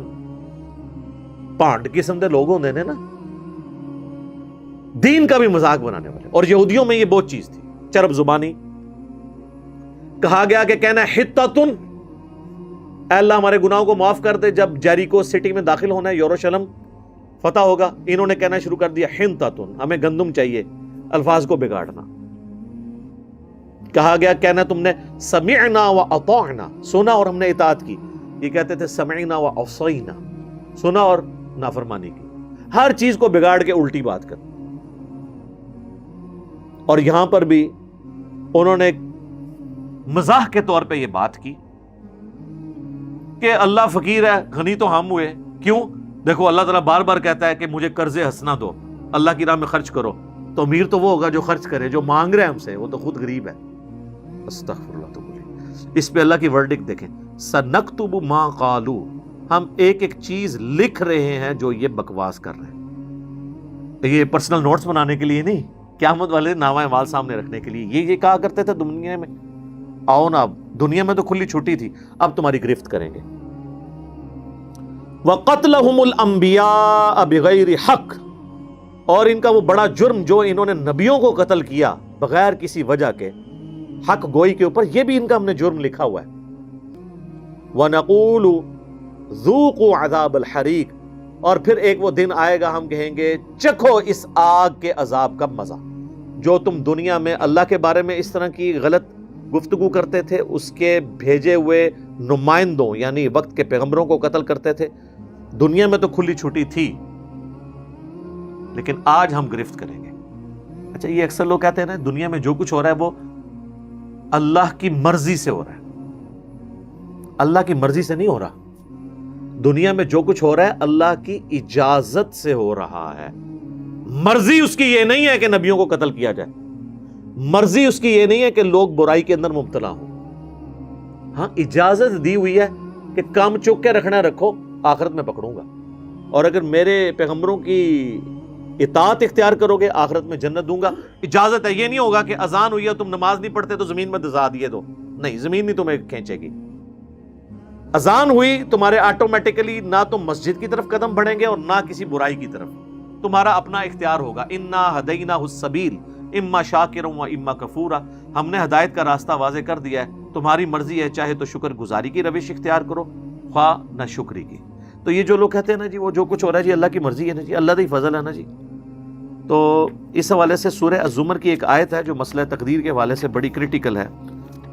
پانڈ قسم کے لوگ ہوندے نے نا، دین کا بھی مذاق بنانے والے، اور یہودیوں میں یہ بہت چیز تھی، چرب زبانی۔ کہا گیا کہ کہنا ہے حتتن، اے اللہ ہمارے گناہوں کو معاف کر دے، جب جیریکو سٹی میں داخل ہونا ہے، یروشلم فتح ہوگا، انہوں نے کہنا شروع کر دیا حنتتن، ہمیں گندم چاہیے، الفاظ کو بگاڑنا۔ کہا گیا کہنا تم نے سمعنا و اطعنا، سنا اور ہم نے اطاعت کی، یہ کہتے تھے سمعنا و عصینا، سنا اور نافرمانی کی، ہر چیز کو بگاڑ کے الٹی بات کر۔ اور یہاں پر بھی انہوں نے مزاح کے طور پہ یہ بات کی کہ اللہ فقیر ہے، غنی تو ہم ہوئے، کیوں؟ دیکھو اللہ تعالیٰ بار بار کہتا ہے کہ مجھے قرض حسنہ دو، اللہ کی راہ میں خرچ کرو، تو امیر تو وہ ہوگا جو خرچ کرے، جو مانگ رہے ہیں ہم سے وہ تو خود غریب ہے۔ استغفر اللہ تو بولی۔ اس پہ اللہ کی ورڈکٹ دیکھیں، سنکتب ما قالو، ہم ایک ایک چیز لکھ رہے ہیں جو یہ بکواس کر رہے ہیں۔ یہ پرسنل نوٹس بنانے کے لیے نہیں، قیامت والے نامہ اعمال سامنے رکھنے کے لیے۔ یہ کہا کرتے تھے دنیا میں، آؤ نا، اب دنیا میں تو کھلی چھٹی تھی، اب تمہاری گرفت کریں گے۔ وَقَتْلَهُمُ الْأَنْبِيَاءَ بِغَيْرِ حَقٍّ، اور ان کا وہ بڑا جرم جو انہوں نے نبیوں کو قتل کیا بغیر کسی وجہ کے، حق گوئی کے اوپر، یہ بھی ان کا ہم نے جرم لکھا ہوا ہے۔ وَنَقُولُ ذُوقُوا عَذَابَ الْحَرِيقِ، اور پھر ایک وہ دن آئے گا ہم کہیں گے چکھو اس آگ کے عذاب کا مزہ، جو تم دنیا میں اللہ کے بارے میں اس طرح کی غلط گفتگو کرتے تھے، اس کے بھیجے ہوئے نمائندوں یعنی وقت کے پیغمبروں کو قتل کرتے تھے۔ دنیا میں تو کھلی چھٹی تھی، لیکن آج ہم گرفت کریں گے۔ اچھا، یہ اکثر لوگ کہتے ہیں نا دنیا میں جو کچھ ہو رہا ہے وہ اللہ کی مرضی سے ہو رہا ہے۔ اللہ کی مرضی سے نہیں ہو رہا، دنیا میں جو کچھ ہو رہا ہے اللہ کی اجازت سے ہو رہا ہے۔ مرضی اس کی یہ نہیں ہے کہ نبیوں کو قتل کیا جائے، مرضی اس کی یہ نہیں ہے کہ لوگ برائی کے اندر مبتلا ہوں۔ ہاں، اجازت دی ہوئی ہے کہ کام چوک کے رکھنا رکھو، آخرت میں پکڑوں گا، اور اگر میرے پیغمبروں کی اطاعت اختیار کرو گے آخرت میں جنت دوں گا۔ اجازت ہے، یہ نہیں ہوگا کہ اذان ہوئی ہے تم نماز نہیں پڑھتے تو زمین میں دزا دیے دو، نہیں، زمین نہیں تمہیں کھینچے گی۔ اذان ہوئی تمہارے آٹومیٹکلی نہ تم مسجد کی طرف قدم بڑھیں گے اور نہ کسی برائی کی طرف، تمہارا اپنا اختیار ہوگا۔ انا ہدیناہ السبیل اما شاکرا و اما کفورا، ہم نے ہدایت کا راستہ واضح کر دیا ہے، تمہاری مرضی ہے، چاہے تو شکر گزاری کی روش اختیار کرو، خواہ نہ شکری کی۔ تو یہ جو لوگ کہتے ہیں نا جی وہ جو کچھ ہو رہا ہے جی اللہ کی مرضی ہے نا جی، اللہ کا ہی فضل ہے نا جی، تو اس حوالے سے سورہ الزمر کی ایک آیت ہے جو مسئلہ تقدیر کے حوالے سے بڑی کریٹیکل ہے،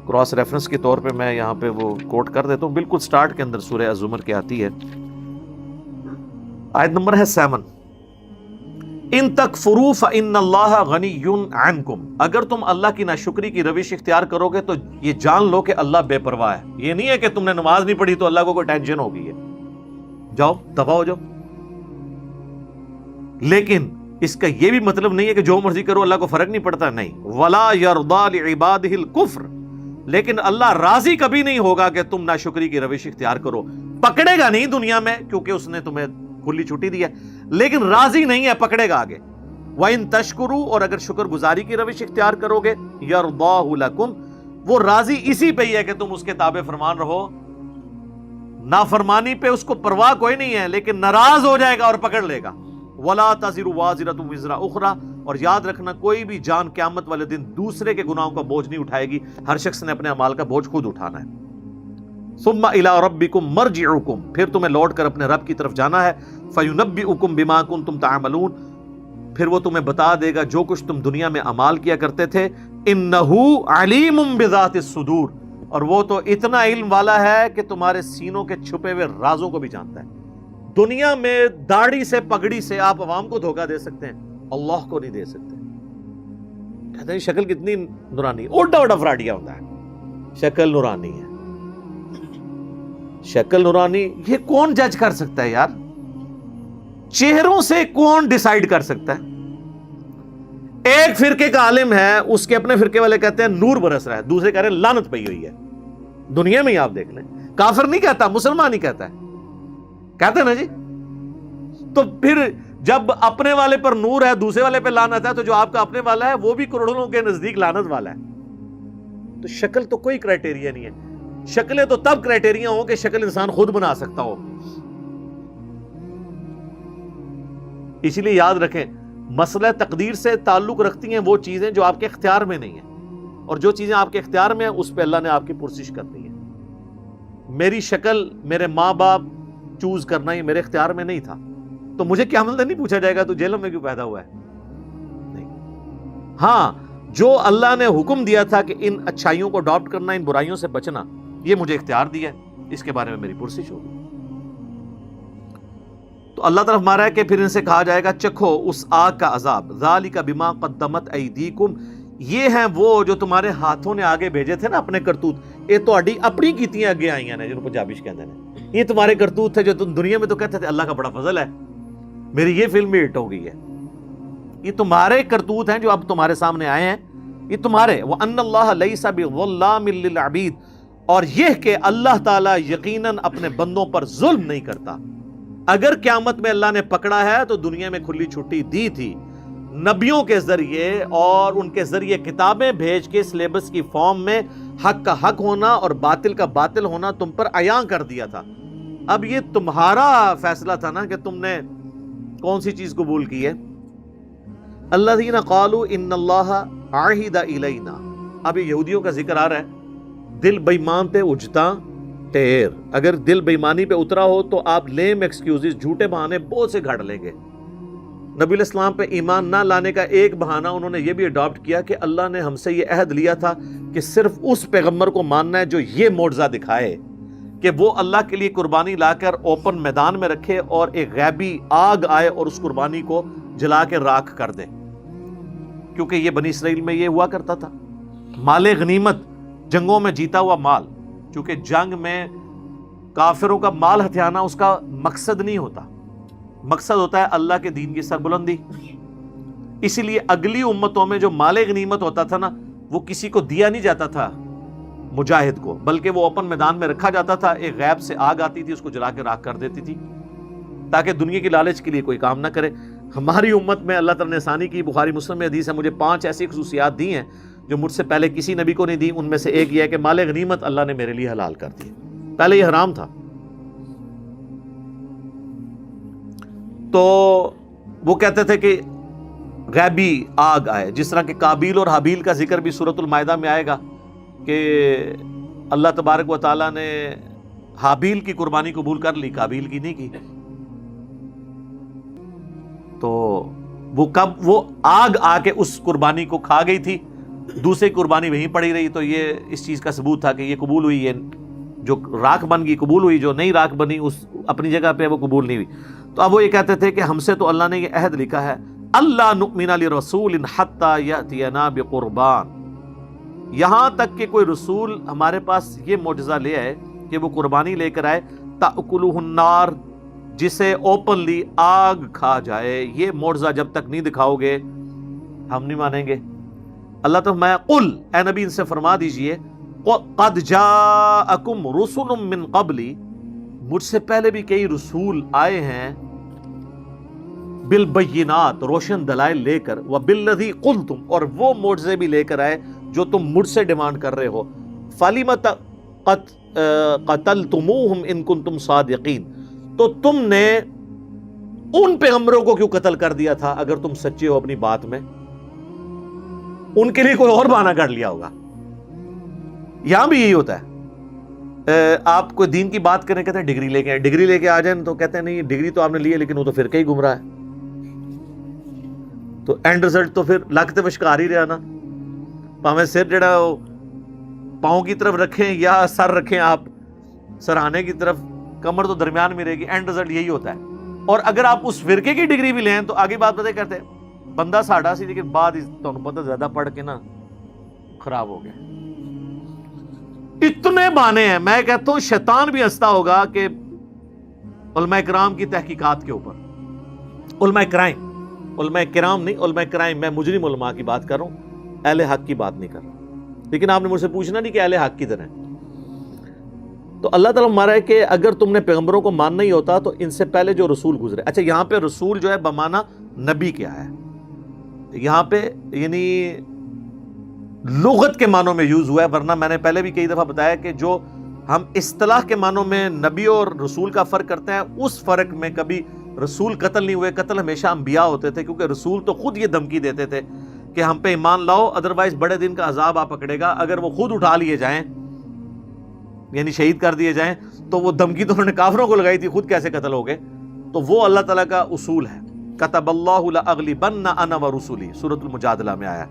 کراس ریفرنس کے طور پہ میں یہاں پہ وہ کوٹ کر دیتا ہوں، بالکل سٹارٹ کے اندر سورہ الزمر کی آتی ہے، آیت نمبر ہے 7۔ ان تکفروا فإن اللہ غنی عنکم، اگر تم اللہ کی ناشکری کی روش اختیار کرو گے تو یہ جان لو کہ اللہ بے پرواہ ہے۔ یہ نہیں ہے کہ تم نے نماز نہیں پڑھی تو اللہ کو کوئی ٹینشن ہو گئی ہے، جاؤ دفع ہو جاؤ۔ لیکن اس کا یہ بھی مطلب نہیں ہے کہ جو مرضی کرو اللہ کو فرق نہیں پڑتا، نہیں۔ ولا یرضی لعبادہ الکفر، لیکن اللہ راضی کبھی نہیں ہوگا کہ تم ناشکری کی روش اختیار کرو، پکڑے گا نہیں دنیا میں کیونکہ اس نے تمہیں کھلی چھٹی دی ہے، لیکن راضی نہیں ہے، پکڑے گا آگے۔ وَإِن تَشْكُرُوا، اور اگر شکر گزاری کی روش اختیار کرو گے، يَرْضَاهُ لَكُمْ، وہ راضی اسی پہ ہی ہے کہ تم اس کے تابع فرمان رہو، نافرمانی پہ اس کو پرواہ کوئی نہیں ہے، لیکن ناراض ہو جائے گا اور پکڑ لے گا۔ وَلَا تَزِرُ وَازِرَةٌ وِزْرَ أُخْرَى، اور یاد رکھنا کوئی بھی جان قیامت والے دن دوسرے کے گناہوں کا بوجھ نہیں اٹھائے گی، ہر شخص نے اپنے اعمال کا بوجھ خود اٹھانا ہے۔ ثم الى ربکم مرجعکم، پھر تمہیں لوٹ کر اپنے رب کی طرف جانا ہے، فینبئکم بما کنتم تعملون، پھر وہ تمہیں بتا دے گا جو کچھ تم دنیا میں اعمال کیا کرتے تھے، انہو علیم بذات الصدور، اور وہ تو اتنا علم والا ہے کہ تمہارے سینوں کے چھپے ہوئے رازوں کو بھی جانتا ہے۔ دنیا میں داڑھی سے پگڑی سے آپ عوام کو دھوکہ دے سکتے ہیں، اللہ کو نہیں دے سکتے۔ کہتے ہیں شکل کتنی نورانی، اوڈا اوڈا فراڈیا ہوتا ہے، شکل نورانی ہے، شکل نورانی۔ یہ کون جج کر سکتا ہے یار؟ چہروں سے کون ڈیسائیڈ کر سکتا ہے؟ ایک فرقے کا عالم ہے، اس کے اپنے فرقے والے کہتے ہیں نور برس رہا ہے، دوسرے کہہ رہے ہیں لعنت پئی ہوئی ہے۔ دنیا میں ہی آپ دیکھ لیں، کافر نہیں کہتا، مسلمان ہی کہتا ہے، کہتے ہیں نا جی۔ تو پھر جب اپنے والے پر نور ہے، دوسرے والے پہ لعنت ہے، تو جو آپ کا اپنے والا ہے وہ بھی کروڑوں کے نزدیک لعنت والا ہے۔ تو شکل تو کوئی کرائٹیریا نہیں ہے۔ شکلیں تو تب کرائٹیریا ہو کہ شکل انسان خود بنا سکتا ہو۔ اسی لیے یاد رکھیں، مسئلہ تقدیر سے تعلق رکھتی ہیں وہ چیزیں جو آپ کے اختیار میں نہیں ہیں، اور جو چیزیں آپ کے اختیار میں ہیں اس پہ اللہ نے آپ کی پرسش کرنی ہے۔ میری شکل میرے ماں باپ چوز کرنا یہ میرے اختیار میں نہیں تھا، تو مجھے کیا مطلب نہیں پوچھا جائے گا تو جیلوں میں کیوں پیدا ہوا ہے؟ نہیں۔ ہاں، جو اللہ نے حکم دیا تھا کہ ان اچھائیوں کو اڈاپٹ کرنا، ان برائیوں سے بچنا، یہ مجھے اختیار دیا ہے، اس کے بارے میں میری پرسش ہوگی۔ تو اللہ تعالیٰ فرما رہا ہے کہ پھر ان سے کہا جائے گا چکھو اس آگ کا عذاب، ذالک بما قدمت ایدیکم، یہ ہیں وہ جو تمہارے ہاتھوں نے آگے بھیجے تھے نا اپنے کرتوت، یہ تو اپنی کیتیاں آگے آئی ہیں جنہوں پنجابی کہتے ہیں، یہ تمہارے کرتوت تھے جو تم دنیا میں تو کہتے تھے اللہ کا بڑا فضل ہے، میری یہ فلم بھی ہٹ ہو گئی ہے، یہ تمہارے کرتوت ہیں جو اب تمہارے سامنے آئے ہیں، یہ تمہارے۔ وَأَنَّ اللَّهَ لَيْسَ بِظَلَّامٍ لِّلْعَبِيدِ، اور یہ کہ اللہ تعالیٰ یقیناً اپنے بندوں پر ظلم نہیں کرتا۔ اگر قیامت میں اللہ نے پکڑا ہے تو دنیا میں کھلی چھٹی دی تھی، نبیوں کے ذریعے اور ان کے ذریعے کتابیں بھیج کے سلیبس کی فارم میں حق کا حق ہونا اور باطل کا باطل ہونا تم پر عیاں کر دیا تھا۔ اب یہ تمہارا فیصلہ تھا نا کہ تم نے کون سی چیز قبول کی ہے۔ الذین قالوا ان اللہ عہد الینا، اب یہ یہودیوں کا ذکر آ رہا ہے۔ دل بے ایمان پہ اجتا ٹیر، اگر دل بے ایمانی پہ اترا ہو تو آپ لیم ایکسکیوزز، جھوٹے بہانے بہت سے گھڑ لیں گے۔ نبی علیہ السلام پہ ایمان نہ لانے کا ایک بہانہ انہوں نے یہ بھی اڈاپٹ کیا کہ اللہ نے ہم سے یہ عہد لیا تھا کہ صرف اس پیغمبر کو ماننا ہے جو یہ معجزہ دکھائے کہ وہ اللہ کے لیے قربانی لا کر اوپن میدان میں رکھے اور ایک غیبی آگ آئے اور اس قربانی کو جلا کے راکھ کر دے، کیونکہ یہ بنی اسرائیل میں یہ ہوا کرتا تھا۔ مال غنیمت، جنگوں میں جیتا ہوا مال، کیونکہ جنگ میں کافروں کا مال ہتھیانا اس کا مقصد نہیں ہوتا، مقصد ہوتا ہے اللہ کے دین کی سربلندی۔ اسی لیے اگلی امتوں میں جو مال غنیمت ہوتا تھا نا، وہ کسی کو دیا نہیں جاتا تھا مجاہد کو، بلکہ وہ اوپن میدان میں رکھا جاتا تھا، ایک غیب سے آگ آتی تھی اس کو جلا کے راکھ کر دیتی تھی تاکہ دنیا کی لالچ کے لیے کوئی کام نہ کرے۔ ہماری امت میں اللہ تعالیٰ نے آسانی کی، بخاری مسلم میں حدیث ہے، مجھے 5 ایسی خصوصیات دی ہیں جو مجھ سے پہلے کسی نبی کو نہیں دی۔ ان میں سے ایک یہ ہے کہ مال غنیمت اللہ نے میرے لیے حلال کر دی، پہلے یہ حرام تھا۔ تو وہ کہتے تھے کہ غیبی آگ آئے، جس طرح کہ قابیل اور حابیل کا ذکر بھی سورۃ المائدہ میں آئے گا کہ اللہ تبارک و تعالیٰ نے حابیل کی قربانی قبول کر لی، قابیل کی نہیں کی۔ تو وہ آگ آ کے اس قربانی کو کھا گئی تھی، دوسری قربانی وہیں پڑی رہی۔ تو یہ اس چیز کا ثبوت تھا کہ یہ قبول ہوئی، یہ جو راکھ بن گئی قبول ہوئی، جو نہیں راکھ بنی اس اپنی جگہ پہ وہ قبول نہیں ہوئی۔ تو اب وہ یہ کہتے تھے کہ ہم سے تو اللہ نے یہ عہد لکھا ہے، اللہ نؤمن لرسول حتی یأتینا بقربان، یہاں تک کہ کوئی رسول ہمارے پاس یہ معجزہ لے آئے کہ وہ قربانی لے کر آئے، تأکلہ النار، جسے اوپنلی آگ کھا جائے، یہ معجزہ جب تک نہیں دکھاؤ گے ہم نہیں مانیں گے۔ اللہ تو میں قل، اے نبی ان سے فرما دیجئے، قد جاءکم رسل من قبلی، مجھ سے پہلے بھی کئی رسول آئے ہیں، بالبینات، روشن دلائل لے کر، وبالذی قلتم، اور وہ معجزے بھی لے کر آئے جو تم مجھ سے ڈیمانڈ کر رہے ہو، فلم قتلتموہم ان کنتم صادقین، تو تم نے ان پیغمبروں کو کیوں قتل کر دیا تھا اگر تم سچے ہو اپنی بات میں؟ ان کے لیے کوئی اور بہانہ کر لیا ہوگا۔ یہاں بھی یہی ہوتا ہے، آپ کوئی دین کی بات کریں، کہتے ہیں ڈگری لے کے آئے، ڈگری لے کے آ جائیں تو کہتے ہیں نہیں ڈگری تو آپ نے لی ہے لیکن وہ تو فرقہ ہی گمراہ ہے، تو اینڈ رزلٹ تو پھر لگتے مشکار ہی رہا نا۔ پاویں سر جڑا پاؤں کی طرف رکھیں یا سر رکھیں آپ سرہانے کی طرف، کمر تو درمیان میں رہے گی، اینڈ رزلٹ یہی ہوتا ہے۔ اور اگر آپ اس فرقے کی ڈگری بھی لیں تو آگے بات پتہ کرتے ہیں، بندہ ساڑھا سی لیکن بعد تمہیں پتہ زیادہ پڑھ کے نا خراب ہو گیا۔ اتنے بانے ہیں، میں کہتا ہوں شیطان بھی ہنستا ہوگا کہ علماء کرام کی تحقیقات کے اوپر، علماء کرام نہیں، علماء کرام، میں مجرم علماء کی بات کر رہا ہوں، اہل حق کی بات نہیں کر رہا۔ لیکن آپ نے مجھ سے پوچھنا نہیں کہ اہل حق کدھر ہیں، تو اللہ تعالیٰ ہمارا ہے کہ اگر تم نے پیغمبروں کو ماننا ہی ہوتا تو ان سے پہلے جو رسول گزرے، اچھا یہاں پہ رسول جو ہے بمانا نبی کیا ہے، یہاں پہ یعنی لغت کے معنوں میں یوز ہوا ہے، ورنہ میں نے پہلے بھی کئی دفعہ بتایا کہ جو ہم اصطلاح کے معنوں میں نبی اور رسول کا فرق کرتے ہیں، اس فرق میں کبھی رسول قتل نہیں ہوئے، قتل ہمیشہ انبیاء ہوتے تھے، کیونکہ رسول تو خود یہ دھمکی دیتے تھے کہ ہم پہ ایمان لاؤ، ادروائز بڑے دن کا عذاب آپ پکڑے گا۔ اگر وہ خود اٹھا لیے جائیں یعنی شہید کر دیے جائیں تو وہ دھمکی تو انہوں نے کافروں کو لگائی تھی، خود کیسے قتل ہو گئے؟ تو وہ اللہ تعالیٰ کا اصول ہے، کتب اللہ لأغلبن انا ورسلی، سورۃ المجادلہ میں آیا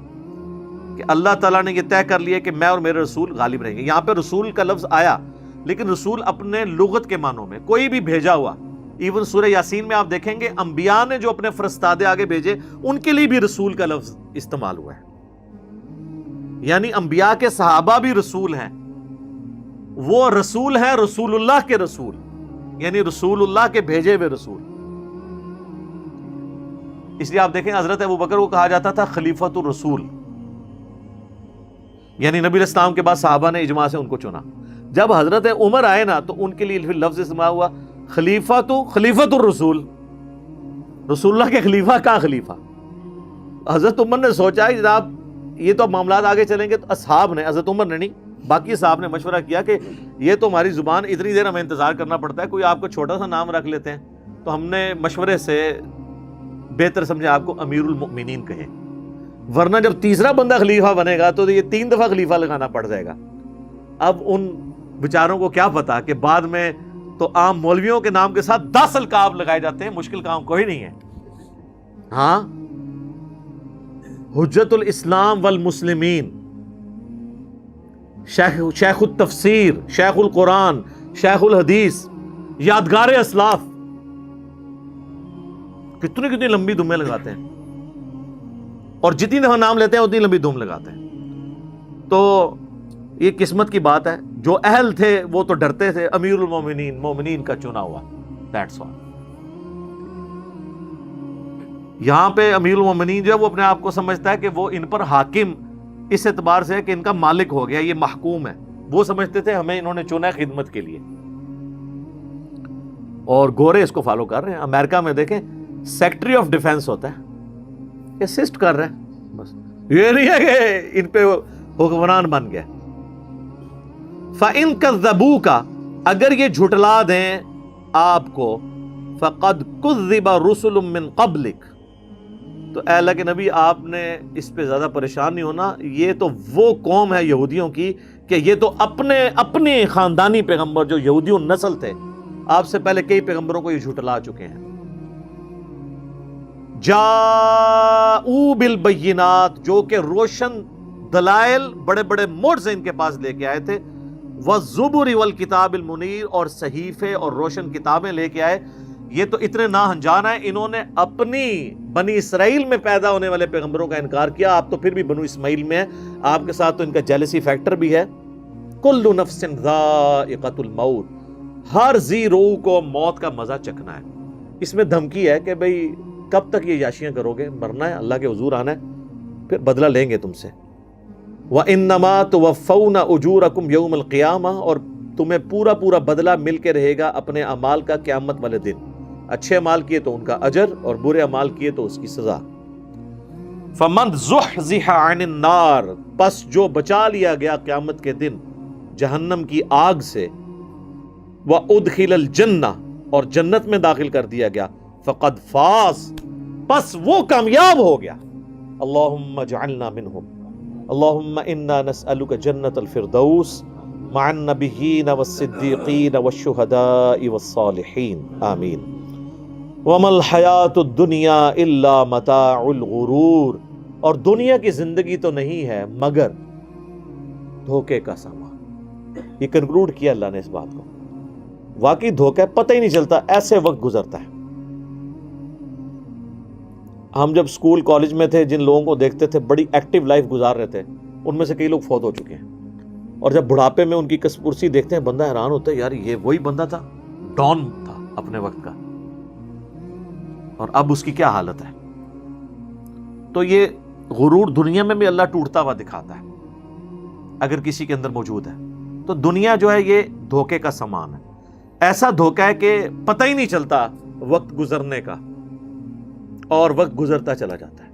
کہ اللہ تعالیٰ نے یہ طے کر لیا کہ میں اور میرے رسول غالب رہیں گے۔ یہاں پہ رسول کا لفظ آیا لیکن رسول اپنے لغت کے معنوں میں، کوئی بھی بھیجا ہوا، ایون سورہ یاسین میں آپ دیکھیں گے انبیاء نے جو اپنے فرستادے آگے بھیجے ان کے لیے بھی رسول کا لفظ استعمال ہوا ہے، یعنی انبیاء کے صحابہ بھی رسول ہیں، وہ رسول ہیں رسول اللہ کے رسول، یعنی رسول اللہ کے بھیجے ہوئے رسول۔ اس لیے آپ دیکھیں حضرت ابوبکر کو کہا جاتا تھا خلیفۃ الرسول، یعنی نبی علیہ السلام کے بعد صحابہ نے اجماع سے ان کو چنا۔ جب حضرت عمر آئے نا تو ان کے لیے پھر لفظ استعمال ہوا خلیفۃ الرسول، رسول اللہ کے خلیفہ کا خلیفہ۔ حضرت عمر نے سوچا جناب یہ تو معاملات آگے چلیں گے، تو اصحاب نے، حضرت عمر نے نہیں باقی صاحب نے مشورہ کیا کہ یہ تو ہماری زبان اتنی دیر ہمیں انتظار کرنا پڑتا ہے، کوئی آپ کو چھوٹا سا نام رکھ لیتے ہیں، تو ہم نے مشورے سے بہتر سمجھے آپ کو امیر المؤمنین کہیں، ورنہ جب تیسرا بندہ خلیفہ بنے گا تو یہ 3 دفعہ خلیفہ لگانا پڑ جائے گا۔ اب ان بیچاروں کو کیا پتا کہ بعد میں تو عام مولویوں کے نام کے ساتھ 10 القاب لگائے جاتے ہیں، مشکل کام کوئی نہیں ہے۔ ہاں، حجت الاسلام والمسلمین، شیخ التفسیر، شیخ القرآن، شیخ الحدیث، یادگار اسلاف، کتنی لمبی دمیں لگاتے ہیں، اور جتنی دفعہ نام لیتے ہیں اتنی لمبی دم لگاتے ہیں۔ تو یہ قسمت کی بات ہے، جو اہل تھے وہ تو ڈرتے تھے، امیر المومنین، مومنین کا چنا ہوا، دیٹس آل۔ یہاں پہ امیر المومنین جو ہے وہ اپنے آپ کو سمجھتا ہے کہ وہ ان پر حاکم اس اعتبار سے ہے کہ ان کا مالک ہو گیا، یہ محکوم ہے، وہ سمجھتے تھے ہمیں انہوں نے چنا ہے خدمت کے لیے، اور گورے اس کو فالو کر رہے ہیں۔ امریکہ میں دیکھیں سیکٹری آف ڈیفنس ہوتا ہے، اسسٹ کر رہے ہیں، بس یہ نہیں ہے کہ ان پہ حکمران بن گئے۔ فَإِن كَذَّبُوكَ، اگر یہ جھٹلا دیں آپ کو، فَقَدْ كُذِّبَ رُسُلٌ مِّن قَبْلِكَ، تو اے اللہ کے نبی آپ نے اس پہ زیادہ پریشان نہیں ہونا، یہ تو وہ قوم ہے یہودیوں کی کہ یہ تو اپنے خاندانی پیغمبر جو یہودیوں نسل تھے، آپ سے پہلے کئی پیغمبروں کو یہ جھٹلا چکے ہیں۔ جاءوا بالبینات، جو کہ روشن دلائل، بڑے بڑے معجزے ان کے پاس لے کے آئے تھے، والزبر والکتاب المنیر، اور صحیفے اور روشن کتابیں لے کے آئے۔ یہ تو اتنے ناہنجان ہیں، انہوں نے اپنی بنی اسرائیل میں پیدا ہونے والے پیغمبروں کا انکار کیا، آپ تو پھر بھی بنو اسماعیل میں ہیں، آپ کے ساتھ تو ان کا جیلسی فیکٹر بھی ہے۔ کل نفس ذائقۃ الموت، ہر ذی روح کو موت کا مزہ چکھنا ہے۔ اس میں دھمکی ہے کہ بھئی کب تک یہ یاشیاں کرو گے، مرنا ہے، اللہ کے حضور آنا ہے، پھر بدلہ لیں گے تم سے۔ وَإِنَّمَا تُوَفَّوْنَ أُجُورَكُمْ يَوْمَ الْقِيَامَةِ، اور تمہیں پورا بدلہ مل کے رہے گا اپنے اعمال کا قیامت والے دن، اچھے اعمال کیے تو ان کا اجر اور برے اعمال کیے تو اس کی سزا۔ فَمَنْ زُحْزِحَ عَنِ النَّارِ، پس جو بچا لیا گیا قیامت کے دن جہنم کی آگ سے، وَأُدْخِلَ الْجَنَّةَ، اور جنت میں داخل کر دیا گیا، فَقَدْ فَازَ، پس وہ کامیاب ہو گیا۔ اللہم اجعلنا منہم، اللہم انا نسألک جنت الفردوس مع النبیین والصدیقین والشہداء والصالحین، آمین۔ وما الحیاۃ الدنیا الا متاع الغرور، اور دنیا کی زندگی تو نہیں ہے مگر دھوکے کا سامان. یہ کنکلوڈ کیا اللہ نے اس بات کو. واقعی دھوکہ ہے, پتہ ہی نہیں چلتا, ایسے وقت گزرتا ہے. ہم جب اسکول کالج میں تھے, جن لوگوں کو دیکھتے تھے بڑی ایکٹیو لائف گزار رہے تھے, ان میں سے کئی لوگ فوت ہو چکے ہیں. اور جب بڑھاپے میں ان کی کسپرسی دیکھتے ہیں, بندہ حیران ہوتا ہے, یار یہ وہی بندہ تھا, ڈان تھا اپنے وقت کا, اور اب اس کی کیا حالت ہے. تو یہ غرور دنیا میں بھی اللہ ٹوٹتا ہوا دکھاتا ہے اگر کسی کے اندر موجود ہے. تو دنیا جو ہے یہ دھوکے کا سامان ہے. ایسا دھوکا ہے کہ پتہ ہی نہیں چلتا وقت گزرنے کا, اور وقت گزرتا چلا جاتا ہے.